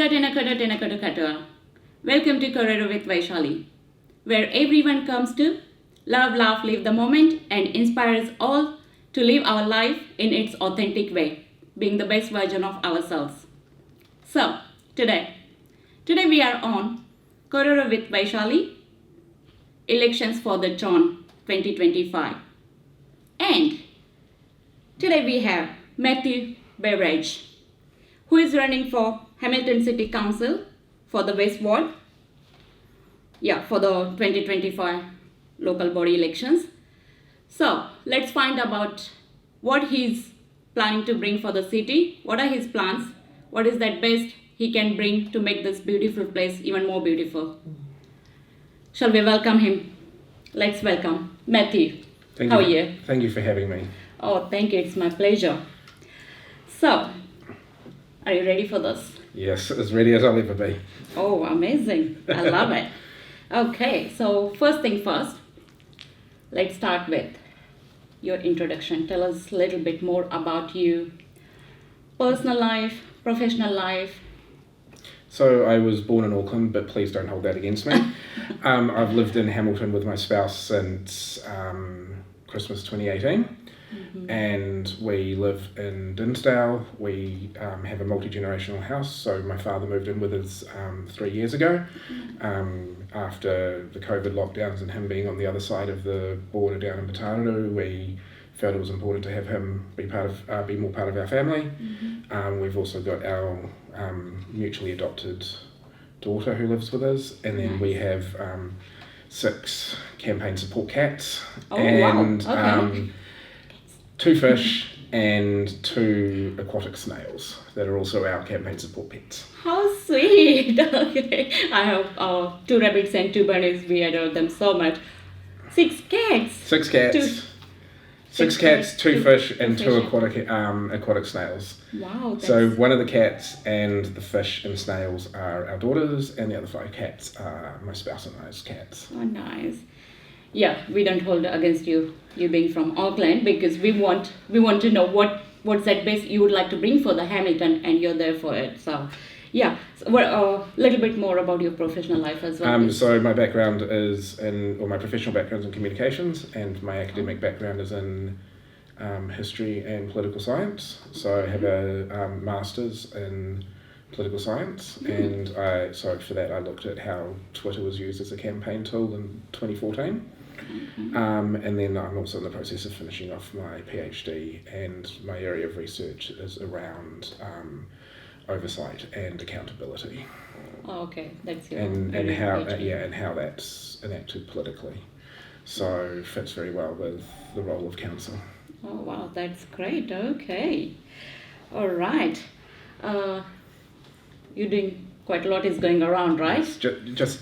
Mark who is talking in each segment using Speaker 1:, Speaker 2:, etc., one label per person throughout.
Speaker 1: Kata. Welcome to Kōrero With Vaishali, where everyone comes to love, laugh, live the moment and inspires all to live our life in its authentic way, being the best version of ourselves. So, today we are on Kōrero With Vaishali, elections for the John 2025. And today we have Matthew Beveridge, who is running for Hamilton City Council for the West Ward, for the 2025 local body elections. So let's find about what he's planning to bring for the city, what are his plans, what is that best he can bring to make this beautiful place even more beautiful. Shall we welcome him? Let's welcome Matthew. How are you?
Speaker 2: Thank you for having me.
Speaker 1: Oh, thank you. It's my pleasure. So, are you ready for this?
Speaker 2: Yes, as ready as I'll ever be.
Speaker 1: Oh, amazing. I love it. Okay, so first thing first, let's start with your introduction. Tell us a little bit more about you, personal life, professional life.
Speaker 2: So I was born in Auckland, but please don't hold that against me. I've lived in Hamilton with my spouse since Christmas 2018. Mm-hmm. And we live in Dinsdale. We have a multi-generational house, so my father moved in with us 3 years ago after the COVID lockdowns and him being on the other side of the border down in Matararu. We felt it was important to have him be more part of our family. Mm-hmm. We've also got our mutually adopted daughter who lives with us, and then we have 6 campaign support cats.
Speaker 1: Oh, and wow. Okay.
Speaker 2: 2 fish and 2 aquatic snails that are also our campaign support pets.
Speaker 1: How sweet! Okay, I have 2 rabbits and 2 bunnies. We adore them so much. 6 cats.
Speaker 2: 6 cats. 6 cats, 2 fish, and 2 aquatic snails.
Speaker 1: Wow.
Speaker 2: So one of the cats and the fish and snails are our daughters, and the other 5 cats are my spouse and I's cats.
Speaker 1: Oh, nice. Yeah, we don't hold against you being from Auckland, because we want to know what's that best you would like to bring for the Hamilton, and you're there for it. So, yeah, a little bit more about your professional life as well.
Speaker 2: So my background my professional background is in communications, and my academic background is in history and political science. So I have a master's in political science, and for that I looked at how Twitter was used as a campaign tool in 2014. And then I'm also in the process of finishing off my PhD, and my area of research is around oversight and accountability.
Speaker 1: Oh, okay, that's your
Speaker 2: and how that's enacted politically. So fits very well with the role of council.
Speaker 1: Oh wow, that's great. Okay, all right. You're doing quite a lot is going around, right?
Speaker 2: Just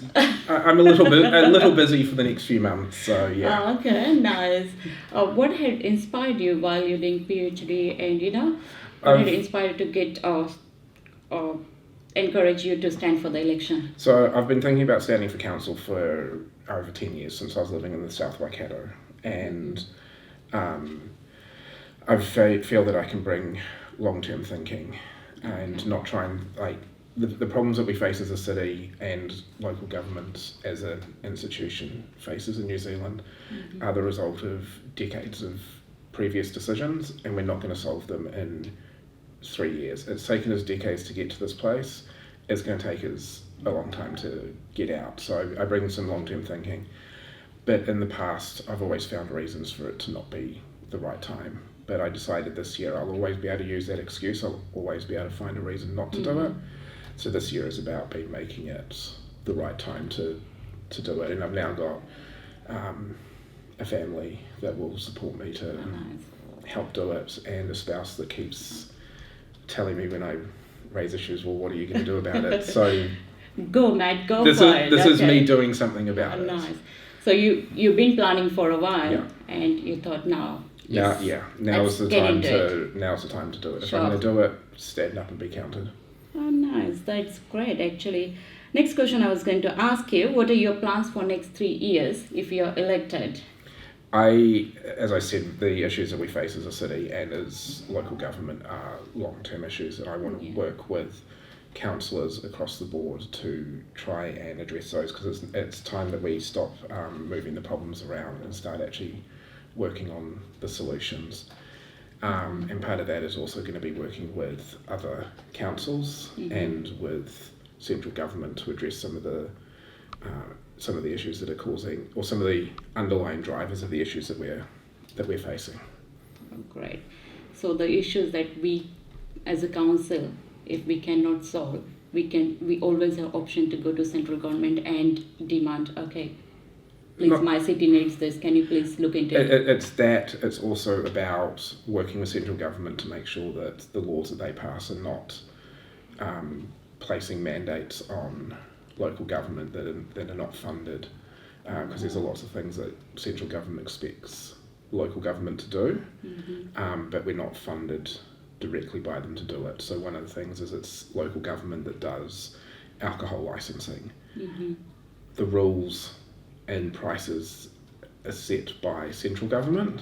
Speaker 2: I'm a little busy for the next few months, so yeah.
Speaker 1: Oh, okay, nice. What had inspired you while you're doing PhD, and what had inspired you to get encourage you to stand for the election?
Speaker 2: So I've been thinking about standing for council for over 10 years, since I was living in the South Waikato, and I feel that I can bring long-term thinking and not try and the problems that we face as a city and local government as an institution faces in New Zealand are the result of decades of previous decisions, and we're not going to solve them in 3 years. It's taken us decades to get to this place. It's going to take us a long time to get out. So I bring some long-term thinking. But in the past, I've always found reasons for it to not be the right time. But I decided this year I'll always be able to use that excuse. I'll always be able to find a reason not to do it. So this year is about making it the right time to do it. And I've now got a family that will support me to help do it, and a spouse that keeps telling me when I raise issues, well, what are you going to do about it? So
Speaker 1: go, Matt, go
Speaker 2: this
Speaker 1: for it.
Speaker 2: This is me doing something about it.
Speaker 1: Nice. So you've been planning for a while, and you thought now
Speaker 2: is the time to do it. If I'm going to do it, stand up and be counted.
Speaker 1: Oh, nice. That's great, actually. Next question I was going to ask you, what are your plans for next 3 years if you're elected?
Speaker 2: As I said, the issues that we face as a city and as local government are long-term issues that I want to work with councillors across the board to try and address those, because it's time that we stop moving the problems around and start actually working on the solutions. And part of that is also going to be working with other councils and with central government to address some of the issues that are causing, or some of the underlying drivers of the issues that we're facing.
Speaker 1: Oh, great. So the issues that we, as a council, if we cannot solve, we always have option to go to central government and demand, okay, please, my city needs this, can you please look into it?
Speaker 2: It's also about working with central government to make sure that the laws that they pass are not placing mandates on local government that are not funded, because there's lots of things that central government expects local government to do, but we're not funded directly by them to do it. So one of the things is it's local government that does alcohol licensing. The rules and prices are set by central government,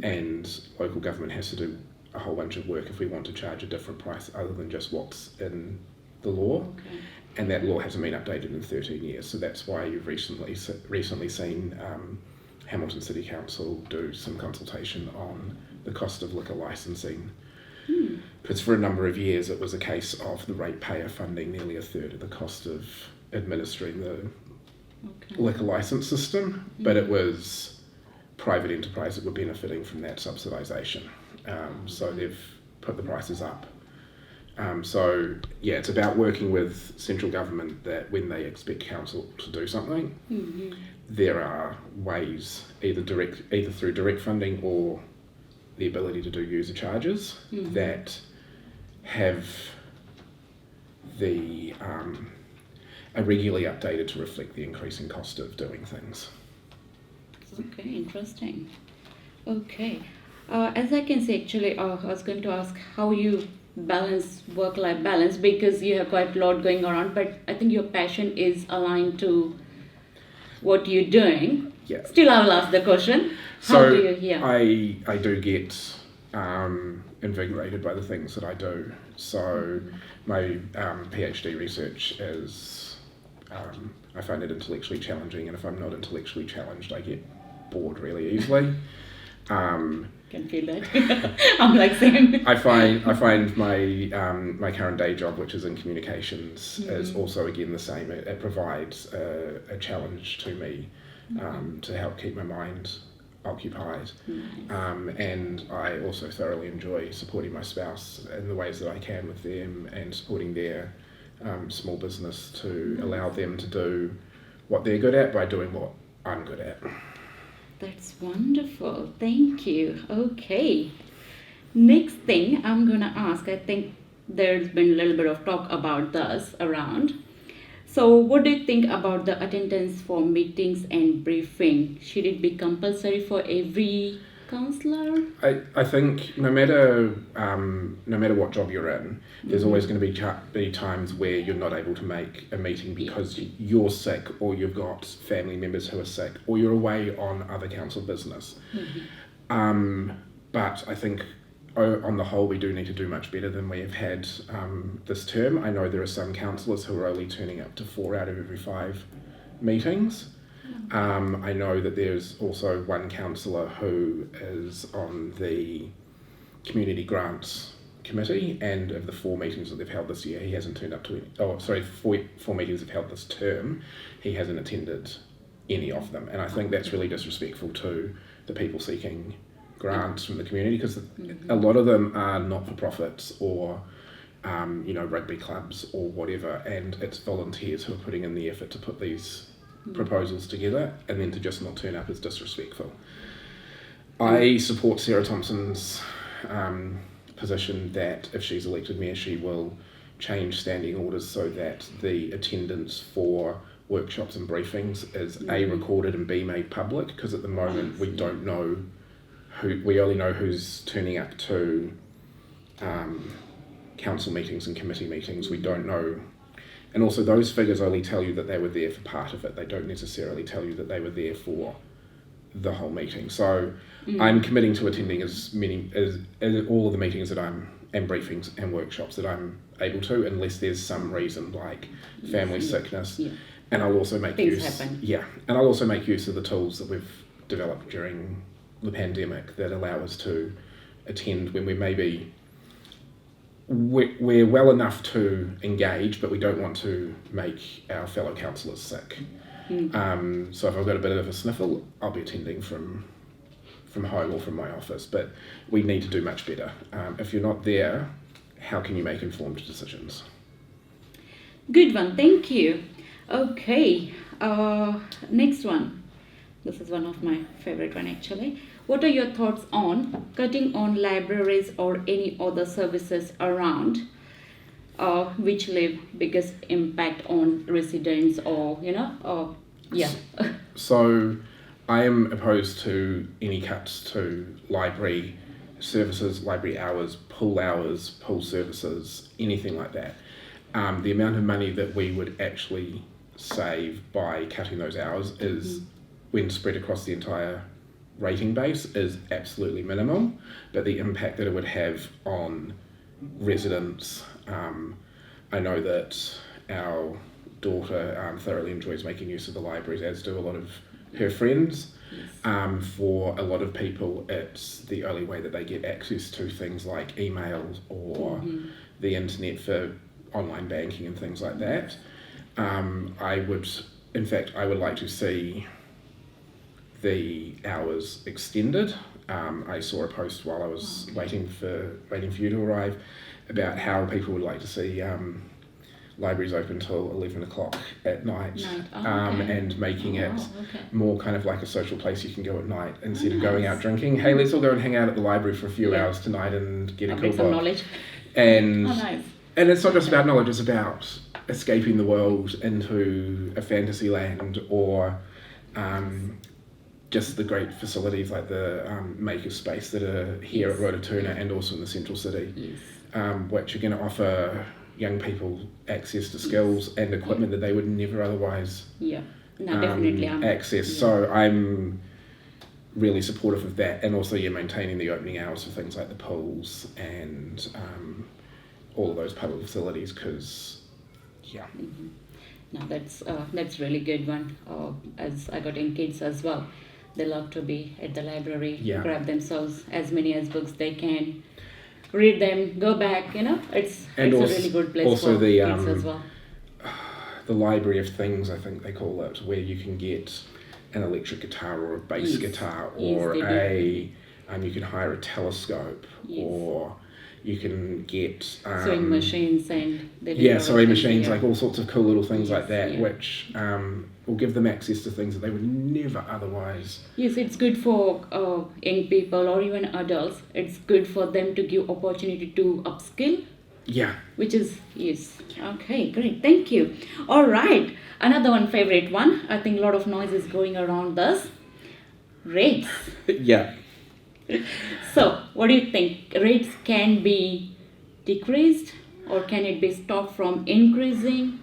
Speaker 2: and local government has to do a whole bunch of work if we want to charge a different price other than just what's in the law, and that law hasn't been updated in 13 years. So that's why you've recently seen Hamilton City Council do some consultation on the cost of liquor licensing, because for a number of years it was a case of the ratepayer funding nearly a third of the cost of administering the liquor license system, but it was private enterprise that were benefiting from that subsidisation. So they've put the prices up. So yeah, it's about working with central government that when they expect council to do something, there are ways, either through direct funding or the ability to do user charges that have are regularly updated to reflect the increasing cost of doing things.
Speaker 1: Okay, interesting. Okay, as I can say, actually, I was going to ask how you balance work-life balance, because you have quite a lot going around, but I think your passion is aligned to what you're doing.
Speaker 2: Yeah.
Speaker 1: Still, I will ask the question. How do you hear?
Speaker 2: I do get invigorated by the things that I do. So my PhD research is, I find it intellectually challenging, and if I'm not intellectually challenged, I get bored really easily.
Speaker 1: Can feel that. I'm like same.
Speaker 2: I find my current day job, which is in communications, is also again the same. It provides a challenge to me to help keep my mind occupied, and I also thoroughly enjoy supporting my spouse in the ways that I can with them, and supporting their small business to allow them to do what they're good at by doing what I'm good at.
Speaker 1: That's wonderful. Thank you. Okay. Next thing I'm going to ask, I think there's been a little bit of talk about this around. So what do you think about the attendance for meetings and briefing? Should it be compulsory for every councillor?
Speaker 2: I think no matter what job you're in, there's always going to be times where you're not able to make a meeting because you're sick, or you've got family members who are sick, or you're away on other council business. But I think on the whole we do need to do much better than we have had this term. I know there are some councillors who are only turning up to 4 out of every 5 meetings. I know that there's also one councillor who is on the community grants committee, and of the 4 meetings that they've held this year, he hasn't turned up to any. 4 meetings they've held this term, he hasn't attended any of them, and I think that's really disrespectful to the people seeking grants from the community, because a lot of them are not-for-profits or rugby clubs or whatever, and it's volunteers who are putting in the effort to put these proposals together, and then to just not turn up is disrespectful. I support Sarah Thompson's position that if she's elected mayor, she will change standing orders so that the attendance for workshops and briefings is A, recorded, and B, made public, because at the moment we don't know we only know who's turning up to council meetings and committee meetings. We don't know. And also those figures only tell you that they were there for part of it. They don't necessarily tell you that they were there for the whole meeting. So I'm committing to attending as all of the meetings that I'm and briefings and workshops that I'm able to, unless there's some reason like family sickness.
Speaker 1: Yeah.
Speaker 2: And I'll also make
Speaker 1: Things
Speaker 2: use.
Speaker 1: happen.
Speaker 2: Yeah, and I'll also make use of the tools that we've developed during the pandemic that allow us to attend when we're well enough to engage, but we don't want to make our fellow councillors sick. So if I've got a bit of a sniffle, I'll be attending from home or from my office, but we need to do much better. If you're not there, how can you make informed decisions?
Speaker 1: Good one, thank you. Okay, next one. This is one of my favorite one actually. What are your thoughts on cutting on libraries or any other services around which leave biggest impact on residents or, yeah.
Speaker 2: So I am opposed to any cuts to library services, library hours, pool services, anything like that. The amount of money that we would actually save by cutting those hours is, when spread across the entire rating base, is absolutely minimal, but the impact that it would have on residents, I know that our daughter thoroughly enjoys making use of the libraries, as do a lot of her friends. For a lot of people, it's the only way that they get access to things like emails or the internet for online banking and things like that. I would like to see the hours extended. I saw a post while I was waiting for you to arrive about how people would like to see libraries open till 11 o'clock at night. And making it more kind of like a social place you can go at night instead of going out drinking. Hey, let's all go and hang out at the library for a few hours tonight and get a cool book.
Speaker 1: Knowledge.
Speaker 2: And and it's not just about knowledge, it's about escaping the world into a fantasy land, or just the great facilities like the maker space that are here at Rototuna and also in the central city, which are going to offer young people access to skills and equipment that they would never otherwise access. So I'm really supportive of that, and also maintaining the opening hours for things like the pools and all of those public facilities, because
Speaker 1: No, that's really good one. As I got in kids as well, they love to be at the library, grab themselves as many as books they can, read them, go back. It's a really good place
Speaker 2: also
Speaker 1: for kids as well.
Speaker 2: The library of things, I think they call it, where you can get an electric guitar or a bass guitar, or you can hire a telescope, or you can get
Speaker 1: sewing machines and
Speaker 2: sewing machines, like all sorts of cool little things like that, which will give them access to things that they would never otherwise.
Speaker 1: Yes, it's good for young people or even adults. It's good for them to give opportunity to upskill.
Speaker 2: Yeah.
Speaker 1: Which is, okay, great, thank you. All right, another one, favorite one. I think a lot of noise is going around this. Rates.
Speaker 2: Yeah.
Speaker 1: So, what do you think? Rates can be decreased, or can it be stopped from increasing?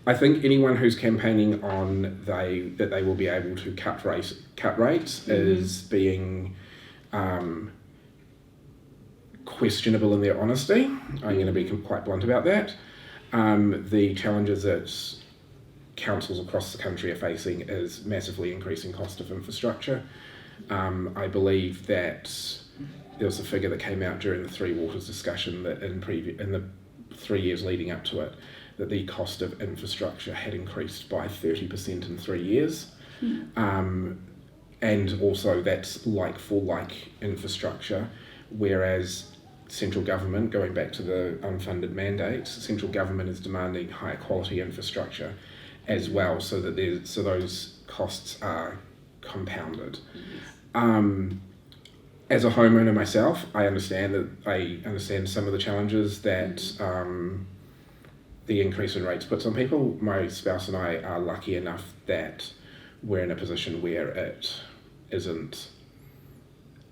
Speaker 2: I think anyone who's campaigning on that they will be able to cut rates is being questionable in their honesty. I'm going to be quite blunt about that. The challenges that councils across the country are facing is massively increasing cost of infrastructure. I believe that there was a figure that came out during the Three Waters discussion that in the 3 years leading up to it, that the cost of infrastructure had increased by 30% in 3 years. And also that's like for like infrastructure, whereas central government, going back to the unfunded mandates, central government is demanding higher quality infrastructure as well, so that those costs are compounded. As a homeowner myself, I understand some of the challenges that the increase in rates puts on people. My spouse and I are lucky enough that we're in a position where it isn't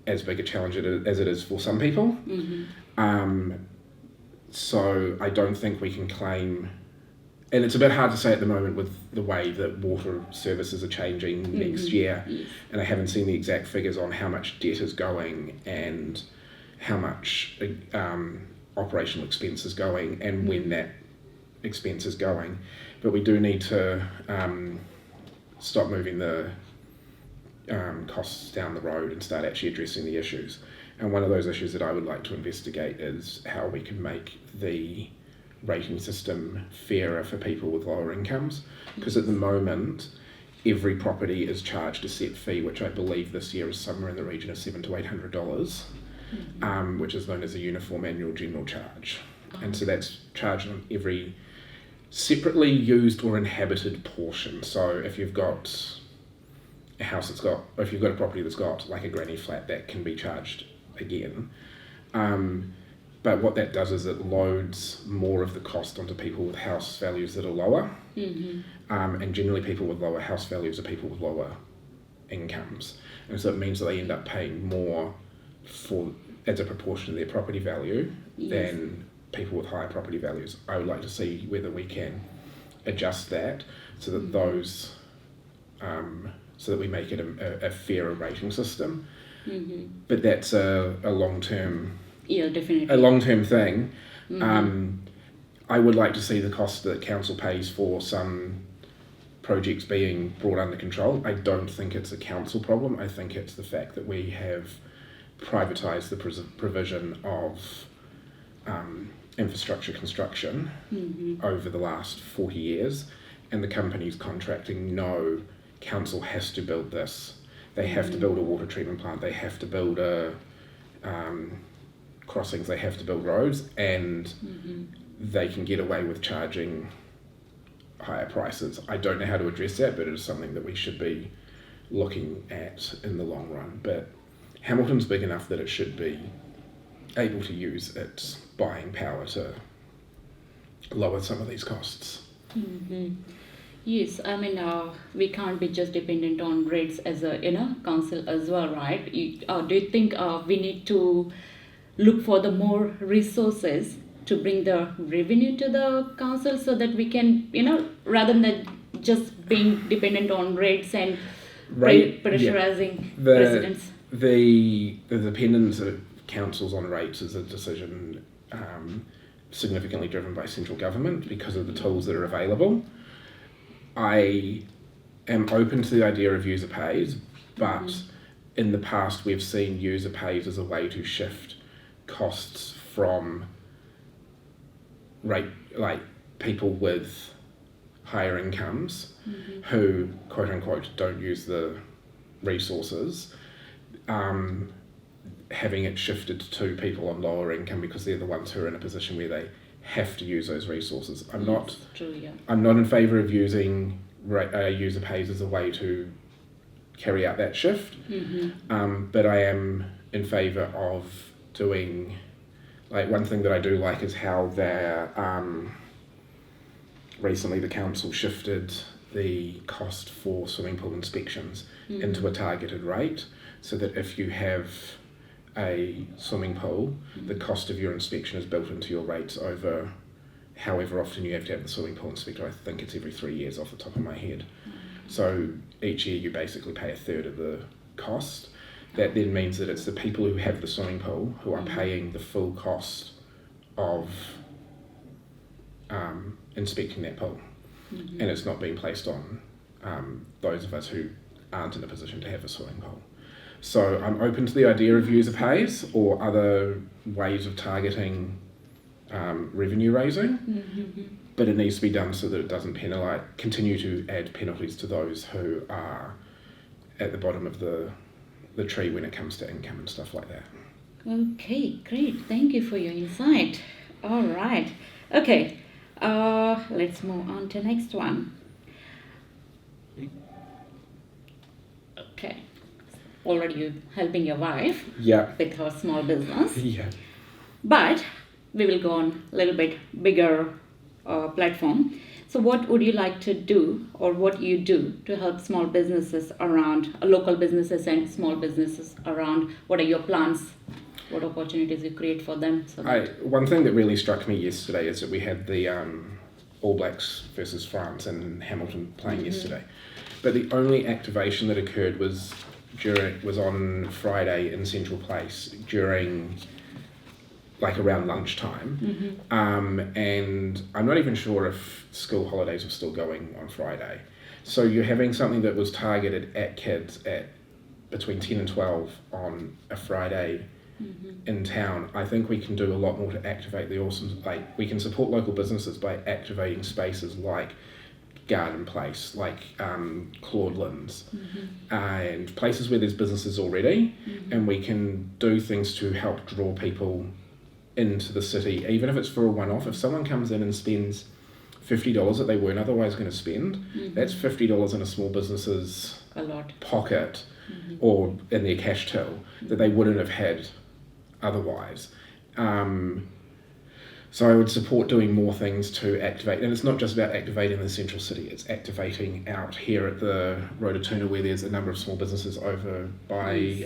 Speaker 2: as big a challenge as it is for some people. So I don't think we can claim, and it's a bit hard to say at the moment with the way that water services are changing next year, and I haven't seen the exact figures on how much debt is going and how much operational expense is going and when that expense is going. But we do need to stop moving the costs down the road and start actually addressing the issues. And one of those issues that I would like to investigate is how we can make the rating system fairer for people with lower incomes, because at the moment every property is charged a set fee, which I believe this year is somewhere in the region of $700 to $800, which is known as a uniform annual general charge. And so that's charged on every separately used or inhabited portion. So if you've got a house if you've got a property that's got like a granny flat, that can be charged again. But what that does is it loads more of the cost onto people with house values that are lower. And generally people with lower house values are people with lower incomes. And so it means that they end up paying more as a proportion of their property value than people with higher property values. I would like to see whether we can adjust that so that those, so that we make it a fairer rating system. But that's a long-term,
Speaker 1: definitely
Speaker 2: a long-term thing. I would like to see the cost that council pays for some projects being brought under control. I don't think it's a council problem. I think it's the fact that we have privatised the provision of infrastructure construction over the last 40 years, and the companies contracting know council has to build this. They have to build a water treatment plant, they have to build crossings, they have to build roads, and they can get away with charging higher prices. I don't know how to address that, but it is something that we should be looking at in the long run. But Hamilton's big enough that it should be able to use its buying power to lower some of these costs.
Speaker 1: Yes, I mean, we can't be just dependent on rates as a council as well, right? Do you think we need to look for the more resources to bring the revenue to the council so that we can, rather than just being dependent on rates and pressurizing residents?
Speaker 2: The dependence of councils on rates is a decision significantly driven by central government because of the tools that are available. I am open to the idea of user pays, but in the past we've seen user pays as a way to shift costs from people with higher incomes who quote unquote don't use the resources, having it shifted to people on lower income because they're the ones who are in a position where they have to use those resources. I'm not in favour of using user pays as a way to carry out that shift, but I am in favour of doing, one thing that I do like is how recently the council shifted the cost for swimming pool inspections into a targeted rate, so that if you have a swimming pool, the cost of your inspection is built into your rates over however often you have to have the swimming pool inspected. I think it's every 3 years off the top of my head. So each year you basically pay a third of the cost. That then means that it's the people who have the swimming pool who are paying the full cost of inspecting that pool. And it's not being placed on those of us who aren't in a position to have a swimming pool. So I'm open to the idea of user pays or other ways of targeting revenue raising, but it needs to be done so that it doesn't continue to add penalties to those who are at the bottom of the tree when it comes to income and stuff like that.
Speaker 1: Okay, great. Thank you for your insight. All right. Okay, let's move on to next one. Okay. Already you're helping your wife with her small business. But we will go on a little bit bigger platform. So what would you like to do, or what you do to help small businesses around, local businesses and small businesses around? What are your plans? What opportunities you create for them?
Speaker 2: One thing that really struck me yesterday is that we had the All Blacks versus France in Hamilton playing yesterday. But the only activation that occurred was on Friday in Central Place during like around lunchtime. And I'm not even sure if school holidays are still going on Friday. So you're having something that was targeted at kids at between 10 and 12 on a Friday in town. I think we can do a lot more to activate the awesome, like we can support local businesses by activating spaces like Garden Place, like Claudelands, and places where there's businesses already, and we can do things to help draw people into the city, even if it's for a one-off. If someone comes in and spends $50 that they weren't otherwise going to spend, that's $50 in a small business's pocket or in their cash till that they wouldn't have had otherwise. So I would support doing more things to activate, and it's not just about activating the central city, it's activating out here at the Rototuna where there's a number of small businesses over by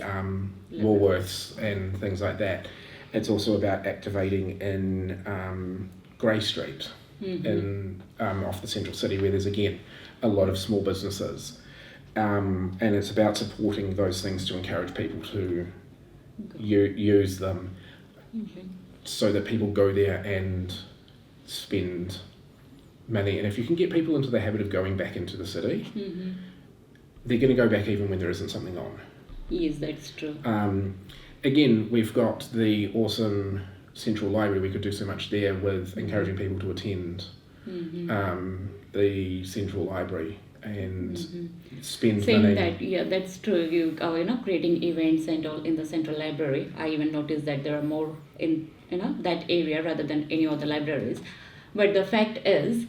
Speaker 2: Woolworths and things like that. It's also about activating in Grey Street, in off the central city where there's again a lot of small businesses. And it's about supporting those things to encourage people to use them so that people go there and spend money. And if you can get people into the habit of going back into the city, they're going to go back even when there isn't something on.
Speaker 1: Yes, that's true.
Speaker 2: Again, we've got the awesome Central Library. We could do so much there with encouraging people to attend the Central Library and spend
Speaker 1: Saying
Speaker 2: money.
Speaker 1: that, yeah, that's true. You creating events and all in the Central Library. I even noticed that there are more in that area rather than any other libraries. But the fact is,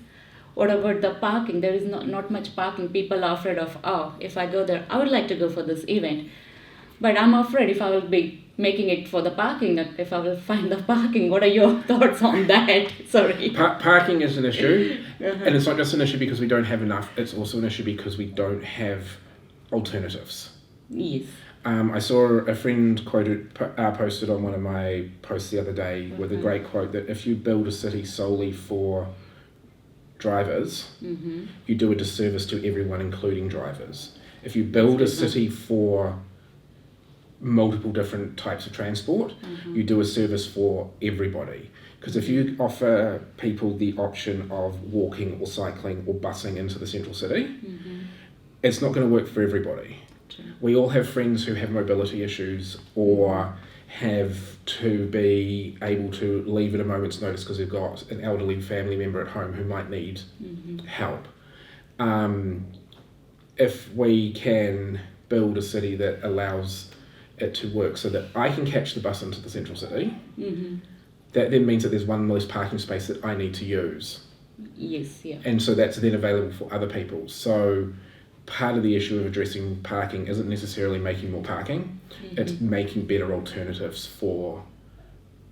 Speaker 1: what about the parking? There is not much parking. People are afraid of, if I go there, I would like to go for this event. But I'm afraid if I will be making it for the parking, that if I will find the parking. What are your thoughts on that? Sorry.
Speaker 2: Parking is an issue, and it's not just an issue because we don't have enough, it's also an issue because we don't have alternatives.
Speaker 1: Yes.
Speaker 2: I saw a friend posted on one of my posts the other day with a great quote that if you build a city solely for drivers, you do a disservice to everyone, including drivers. If you build a city for multiple different types of transport, you do a service for everybody. Because if you offer people the option of walking or cycling or busing into the central city, it's not going to work for everybody. We all have friends who have mobility issues or have to be able to leave at a moment's notice because they've got an elderly family member at home who might need help. If we can build a city that allows it to work so that I can catch the bus into the central city, that then means that there's one less parking space that I need to use.
Speaker 1: Yes, yeah.
Speaker 2: And so that's then available for other people. So part of the issue of addressing parking isn't necessarily making more parking, it's making better alternatives for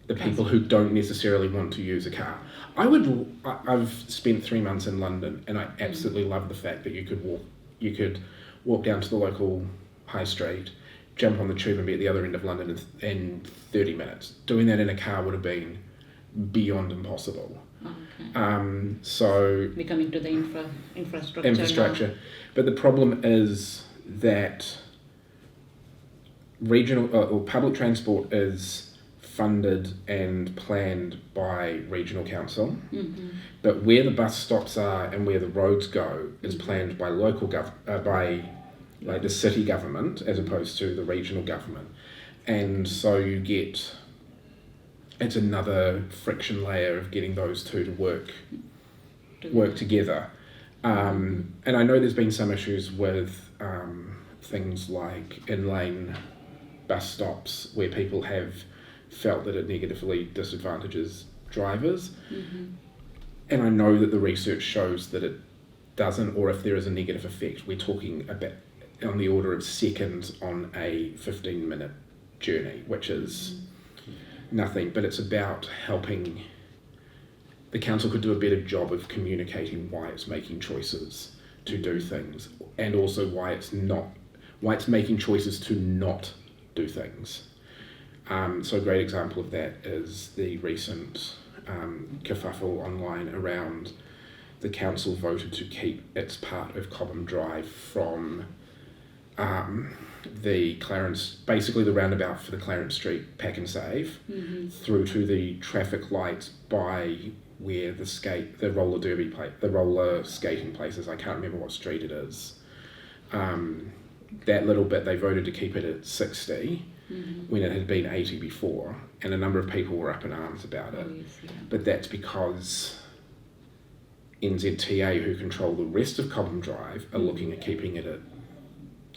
Speaker 2: the people who don't necessarily want to use a car. I've spent 3 months in London and I absolutely love the fact that you could walk down to the local high street, jump on the tube and be at the other end of London in 30 minutes. Doing that in a car would have been beyond impossible. So
Speaker 1: we coming to the infrastructure.
Speaker 2: Now. But the problem is that regional or public transport is funded and planned by regional council, but where the bus stops are and where the roads go is planned by local by like the city government as opposed to the regional government. And so you get, it's another friction layer of getting those two to work together. And I know there's been some issues with things like in-lane bus stops where people have felt that it negatively disadvantages drivers. And I know that the research shows that it doesn't, or if there is a negative effect, we're talking about on the order of seconds on a 15-minute journey, which is nothing, but it's about helping. The council could do a better job of communicating why it's making choices to do things, and also why it's making choices to not do things. So a great example of that is the recent kerfuffle online around the council voted to keep its part of Cobham Drive from basically the roundabout for the Clarence Street Pack and Save, through to the traffic lights by where the roller skating place is. I can't remember what street it is. That little bit, they voted to keep it at 60 when it had been 80 before, and a number of people were up in arms about it. But that's because NZTA, who control the rest of Cobham Drive, are looking at keeping it at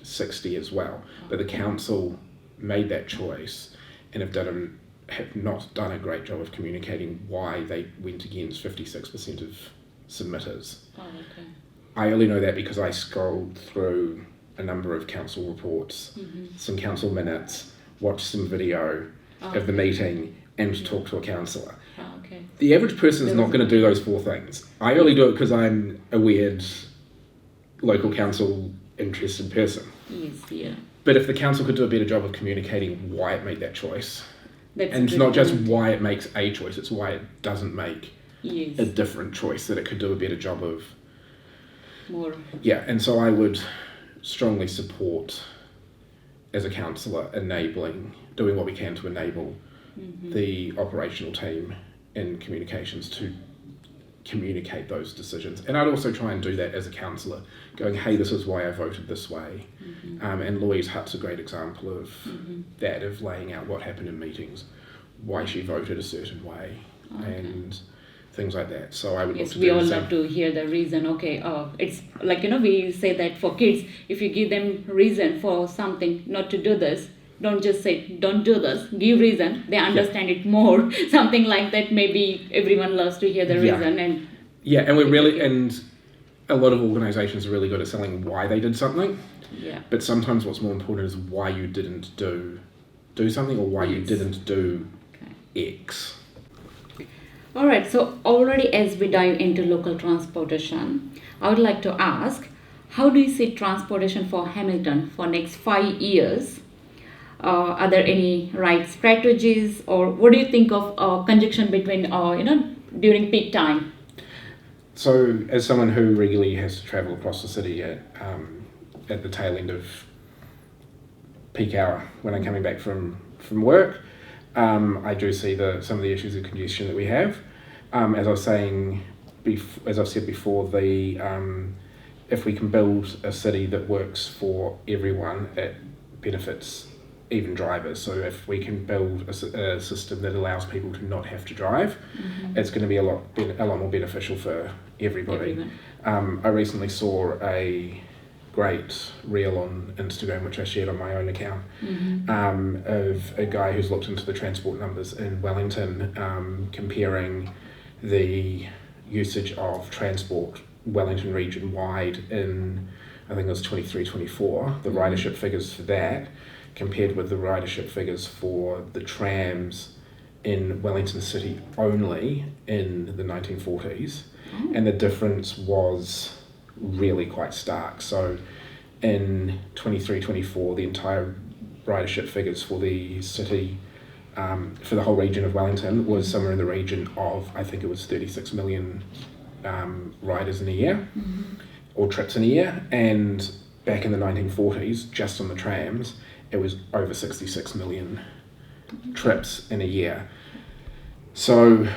Speaker 2: 60 as well. But the council made that choice and have not done a great job of communicating why they went against 56% of submitters. I only know that because I scrolled through a number of council reports, some council minutes, watched some video of the meeting, and talked to a councillor. The average person is not going to do those 4 things. I only do it because I'm a weird local council interested person. But if the council could do a better job of communicating why it made that choice, and it's not just why it makes a choice, it's why it doesn't make a different choice, that it could do a better job of
Speaker 1: more.
Speaker 2: Yeah, and so I would strongly support, as a councillor, doing what we can to enable the operational team in communications to communicate those decisions. And I'd also try and do that as a councillor, going, hey, this is why I voted this way. And Louise Hutt's a great example of that, of laying out what happened in meetings, why she voted a certain way, and things like that. So I would
Speaker 1: Yes, we all love to hear the reason. It's like, we say that for kids, if you give them reason for something not to do this, don't just say don't do this, give reason, they understand it more. Something like that. Maybe everyone loves to hear the reason. And
Speaker 2: and a lot of organisations are really good at selling why they did something, but sometimes what's more important is why you didn't do something, or why you didn't do X.
Speaker 1: Alright, so already as we dive into local transportation, I would like to ask, how do you see transportation for Hamilton for next 5 years? Are there any right strategies, or what do you think of conjunction between, during peak time?
Speaker 2: So, as someone who regularly has to travel across the city at the tail end of peak hour when I'm coming back from work, I do see some of the issues of congestion that we have. As I've said before, if we can build a city that works for everyone, it benefits even drivers. So if we can build a system that allows people to not have to drive, it's going to be a lot more beneficial for everybody. I recently saw a great reel on Instagram, which I shared on my own account, of a guy who's looked into the transport numbers in Wellington, comparing the usage of transport Wellington region wide in, I think it was 23-24, the ridership figures for that, compared with the ridership figures for the trams in Wellington City only in the 1940s. And the difference was really quite stark. So in 23-24, the entire ridership figures for the city, for the whole region of Wellington, was somewhere in the region of, I think it was 36 million riders in a year, or trips in a year. And back in the 1940s, just on the trams, it was over 66 million trips in a year. So,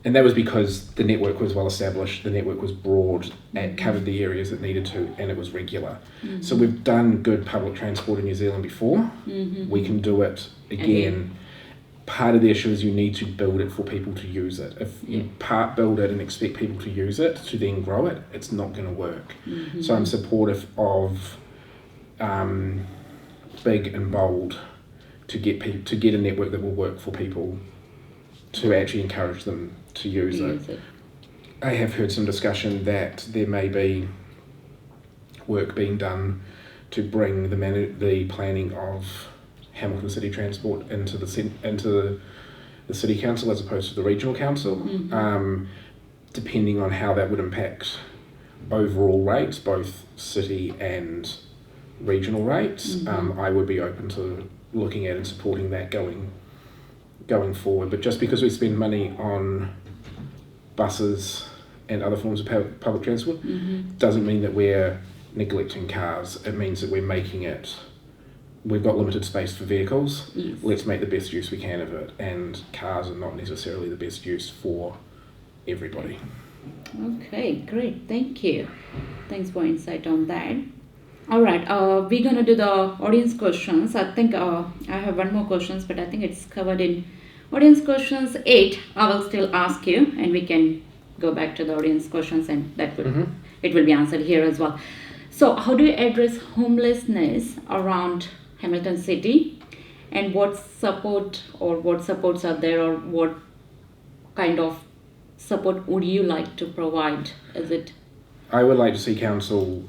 Speaker 2: and that was because the network was well established, the network was broad, and covered the areas it needed to, and it was regular. So we've done good public transport in New Zealand before. We can do it again. Part of the issue is you need to build it for people to use it. If you build it and expect people to use it to then grow it, it's not going to work. So I'm supportive of big and bold to get a network that will work for people, to actually encourage them to use it. I have heard some discussion that there may be work being done to bring the planning of Hamilton City Transport into the City Council as opposed to the Regional Council, depending on how that would impact overall rates, both city and regional rates. I would be open to looking at and supporting that going forward. But just because we spend money on buses and other forms of public transport doesn't mean that we're neglecting cars. It means that we're making it we've got limited space for vehicles.
Speaker 1: Yes.
Speaker 2: Let's make the best use we can of it, and cars are not necessarily the best use for everybody.
Speaker 1: Okay, great. Thank you. Thanks for insight on that. All right, we're gonna do the audience questions. I think I have one more questions, but I think it's covered in audience questions 8. I will still ask you, and we can go back to the audience questions, and that will it will be answered here as well. So, how do you address homelessness around Hamilton City, and what supports are there, or what kind of support would you like to provide? Is it?
Speaker 2: I would like to see council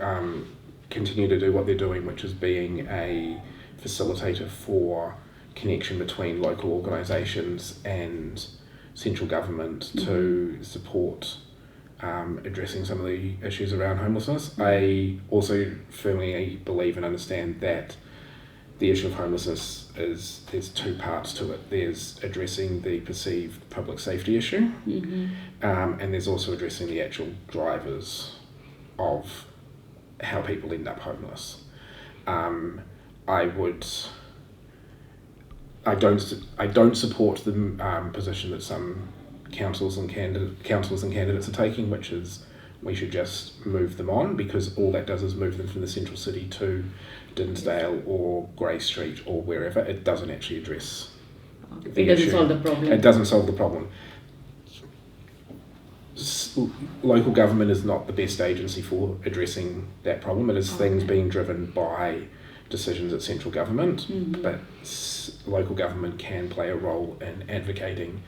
Speaker 2: continue to do what they're doing, which is being a facilitator for connection between local organisations and central government to support addressing some of the issues around homelessness. I also firmly believe and understand that the issue of homelessness there's 2 parts to it. There's addressing the perceived public safety issue, and there's also addressing the actual drivers of how people end up homeless. I don't support the position that some councillors and candidates are taking, which is we should just move them on, because all that does is move them from the central city to Dinsdale or Grey Street or wherever. It doesn't actually address the issue.
Speaker 1: Solve the problem.
Speaker 2: It doesn't solve the problem. Local government is not the best agency for addressing that problem. It is things being driven by decisions at central government, but local government can play a role in advocating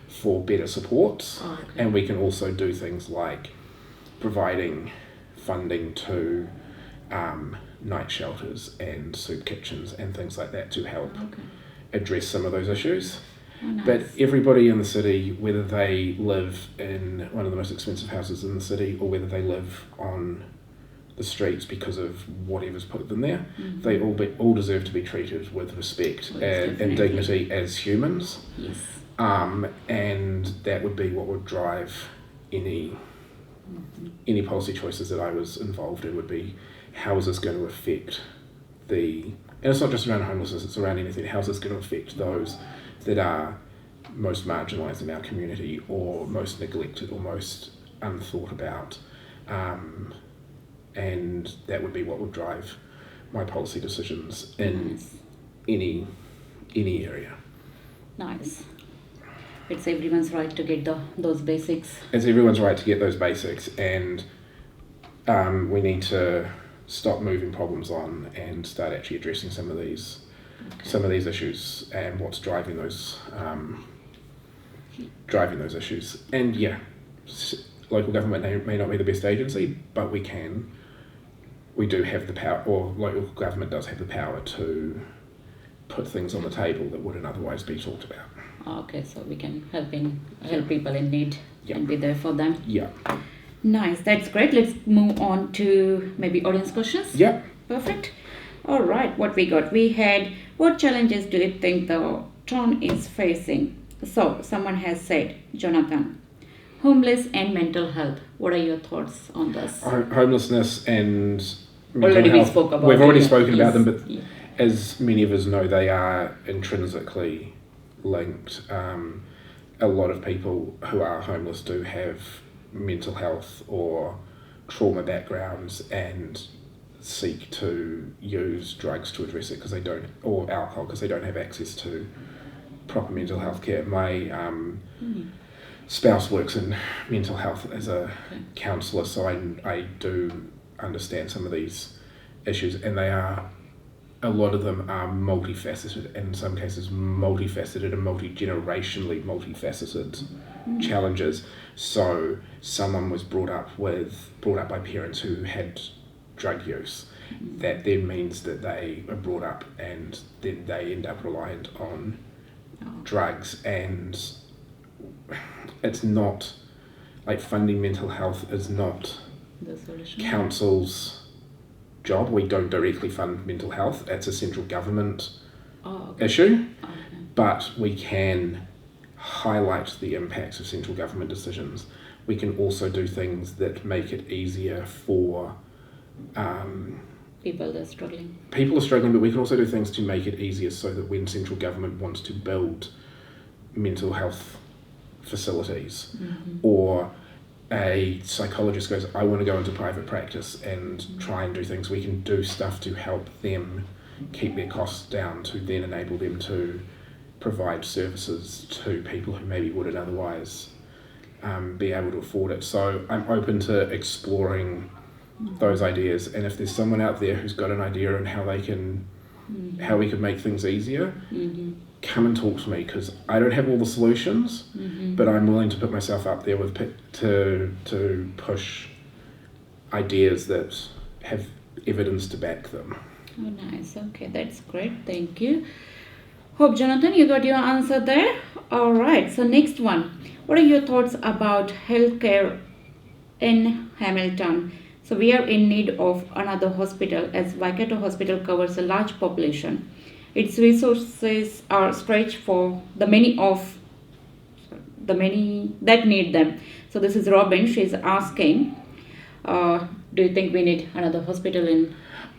Speaker 2: for better support, and we can also do things like providing funding to night shelters and soup kitchens and things like that to help address some of those issues.
Speaker 1: Nice.
Speaker 2: But everybody in the city, whether they live in one of the most expensive houses in the city or whether they live on the streets because of whatever's put them there, they all deserve to be treated with respect and dignity as humans.
Speaker 1: Yes.
Speaker 2: And that would be what would drive any policy choices that I was involved in, would be how is this going to affect and it's not just around homelessness, it's around anything. How is this going to affect those that are most marginalised in our community, or most neglected, or most unthought about, and that would be what would drive my policy decisions in any area.
Speaker 1: Nice. It's everyone's right to get those basics.
Speaker 2: It's everyone's right to get those basics, and we need to stop moving problems on and start actually addressing some of these issues and what's driving those issues. And local government may not be the best agency, but we do have the power, or local government does have the power to put things on the table that wouldn't otherwise be talked about.
Speaker 1: Okay, so we can help people in need and be there for them.
Speaker 2: Yeah.
Speaker 1: Nice, that's great. Let's move on to maybe audience questions.
Speaker 2: Yeah.
Speaker 1: Perfect. All right, what we got? We had, what challenges do you think the town is facing? So, someone has said, Jonathan, homeless and mental health. What are your thoughts on this?
Speaker 2: Homelessness and mental
Speaker 1: Already
Speaker 2: health.
Speaker 1: we spoke about
Speaker 2: We've already
Speaker 1: it,
Speaker 2: spoken about them, but
Speaker 1: as
Speaker 2: many of us know, they are intrinsically linked. A lot of people who are homeless do have mental health or trauma backgrounds and seek to use drugs to address it or alcohol, because they don't have access to proper mental health care. My spouse works in mental health as a counsellor, so I do understand some of these issues, and a lot of them are multifaceted, and in some cases multifaceted and multi-generationally multifaceted challenges. So someone was brought up by parents who had drug use. That then means that they are brought up and then they end up reliant on drugs, and it's not like funding mental health is not
Speaker 1: the solution.
Speaker 2: Council's job. We don't directly fund mental health. It's a central government issue, but we can highlight the impacts of central government decisions. We can also do things that make it easier for
Speaker 1: people that are struggling?
Speaker 2: People are struggling, but we can also do things to make it easier so that when central government wants to build mental health facilities, or a psychologist goes, I want to go into private practice and try and do things, we can do stuff to help them keep their costs down, to then enable them to provide services to people who maybe wouldn't otherwise be able to afford it. So I'm open to exploring those ideas, and if there's someone out there who's got an idea on how they can, how we could make things easier, come and talk to me, because I don't have all the solutions, but I'm willing to put myself up there with to push ideas that have evidence to back them.
Speaker 1: Oh, nice. Okay, that's great. Thank you. Hope, Jonathan, you got your answer there. All right. So next one. What are your thoughts about healthcare in Hamilton? So we are in need of another hospital, as Waikato Hospital covers a large population. Its resources are stretched for the many that need them. So this is Robin. She's asking, do you think we need another hospital in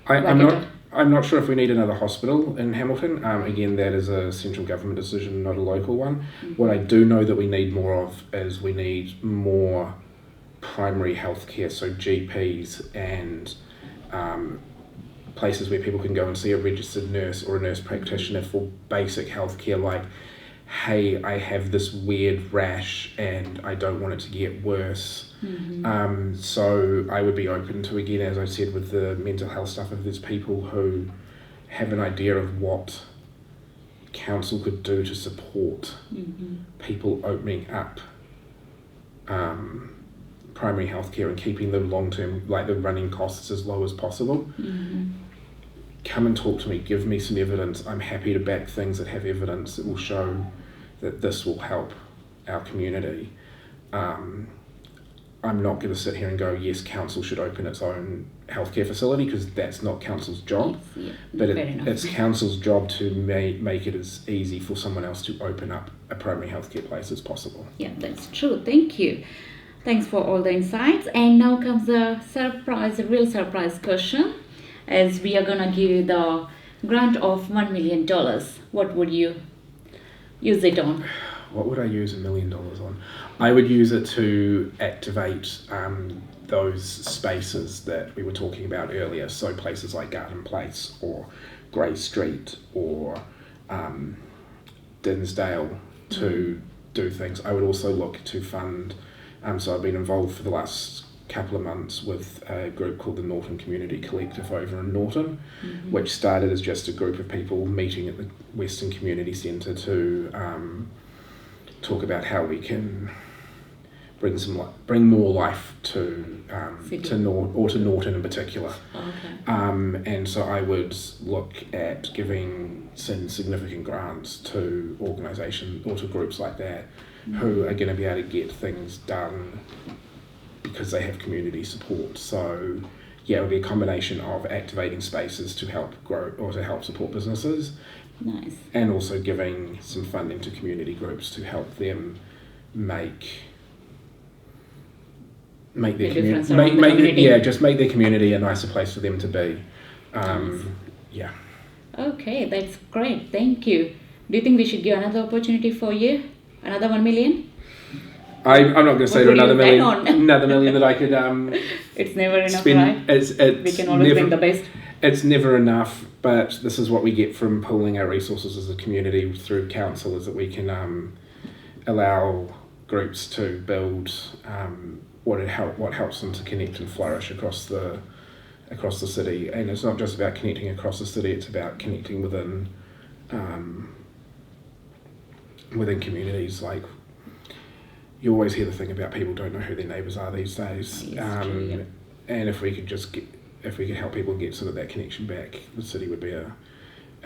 Speaker 1: Waikato?
Speaker 2: I'm not sure if we need another hospital in Hamilton. Again, that is a central government decision, not a local one. What I do know that we need more of is we need more primary healthcare, so GPs and places where people can go and see a registered nurse or a nurse practitioner for basic healthcare, like, hey, I have this weird rash and I don't want it to get worse. So I would be open to, again, as I said, with the mental health stuff, if there's people who have an idea of what council could do to support people opening up primary healthcare and keeping the long-term, like the running costs as low as possible, come and talk to me, give me some evidence. I'm happy to back things that have evidence that will show that this will help our community. I'm not going to sit here and go, yes, council should open its own healthcare facility, because that's not council's job.
Speaker 1: Yes,
Speaker 2: but it's council's job to make it as easy for someone else to open up a primary healthcare place as possible.
Speaker 1: Yeah, that's true. Thank you. Thanks for all the insights. And now comes the real surprise question. As we are going to give you the grant of $1 million, what would you use it on?
Speaker 2: What would I use $1 million on? I would use it to activate those spaces that we were talking about earlier. So places like Garden Place or Grey Street or Dinsdale to do things. I would also look to fund, so I've been involved for the last couple of months with a group called the Norton Community Collective over in Norton, which started as just a group of people meeting at the Western Community Centre to talk about how we can bring more life to Norton in particular. And so I would look at giving some significant grants to organisations or to groups like that who are going to be able to get things done because they have community support. So yeah, it would be a combination of activating spaces to help grow or to help support businesses.
Speaker 1: Nice. And
Speaker 2: also giving some funding to community groups to help them make their community, just make their community a nicer place for them to be. Yeah.
Speaker 1: Okay, that's great. Thank you. Do you think we should give another opportunity for you? Another 1 million?
Speaker 2: I'm not going to say another million that I could
Speaker 1: it's never enough,
Speaker 2: spend.
Speaker 1: Right? We can always bring the best.
Speaker 2: It's never enough, but this is what we get from pooling our resources as a community through council, is that we can allow groups to build what helps them to connect and flourish across the city. And it's not just about connecting across the city, it's about connecting within communities. Like, you always hear the thing about people don't know who their neighbours are these days.
Speaker 1: True, yep.
Speaker 2: And if we could help people get sort of that connection back, the city would be a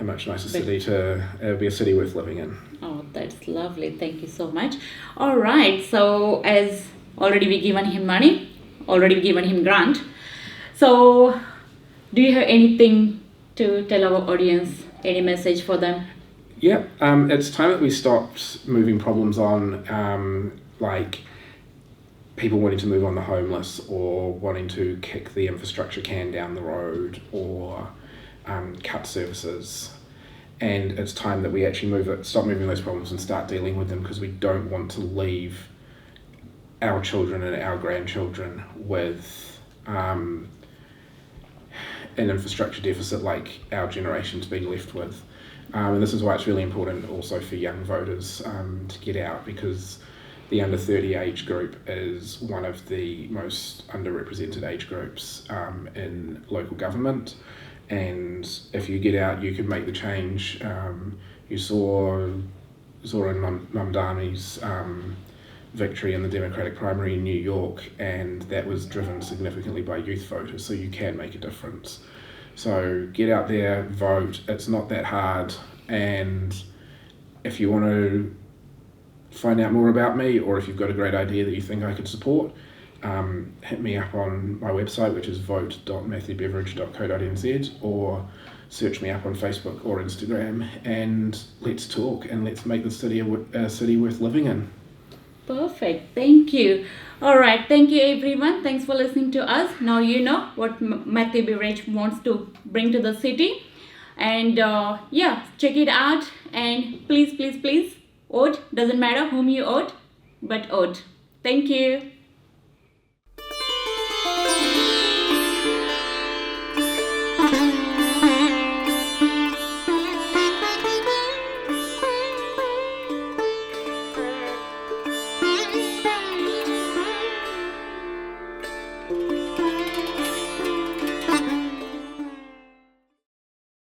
Speaker 2: much nicer city it would be a city worth living in.
Speaker 1: Oh, that's lovely. Thank you so much. All right. So as already we given him money, already we given him grant. So do you have anything to tell our audience, any message for them?
Speaker 2: Yeah, it's time that we stopped moving problems on. Like, people wanting to move on the homeless, or wanting to kick the infrastructure can down the road, or cut services. And it's time that we actually stop moving those problems and start dealing with them, because we don't want to leave our children and our grandchildren with an infrastructure deficit like our generation's been left with. And this is why it's really important also for young voters to get out, because the under 30 age group is one of the most underrepresented age groups in local government. And if you get out, you can make the change. You saw in Mamdani's victory in the Democratic primary in New York, and that was driven significantly by youth voters, so you can make a difference. So get out there, vote. It's not that hard. And if you want to find out more about me, or if you've got a great idea that you think I could support, hit me up on my website, which is vote.matthewbeveridge.co.nz, or search me up on Facebook or Instagram, and let's talk and let's make the city a city worth living in.
Speaker 1: Perfect. Thank you. All right. Thank you, everyone. Thanks for listening to us. Now you know what Matthew Beveridge wants to bring to the city. And check it out. And please, please, please, vote. Doesn't matter whom you vote, but vote. Thank you.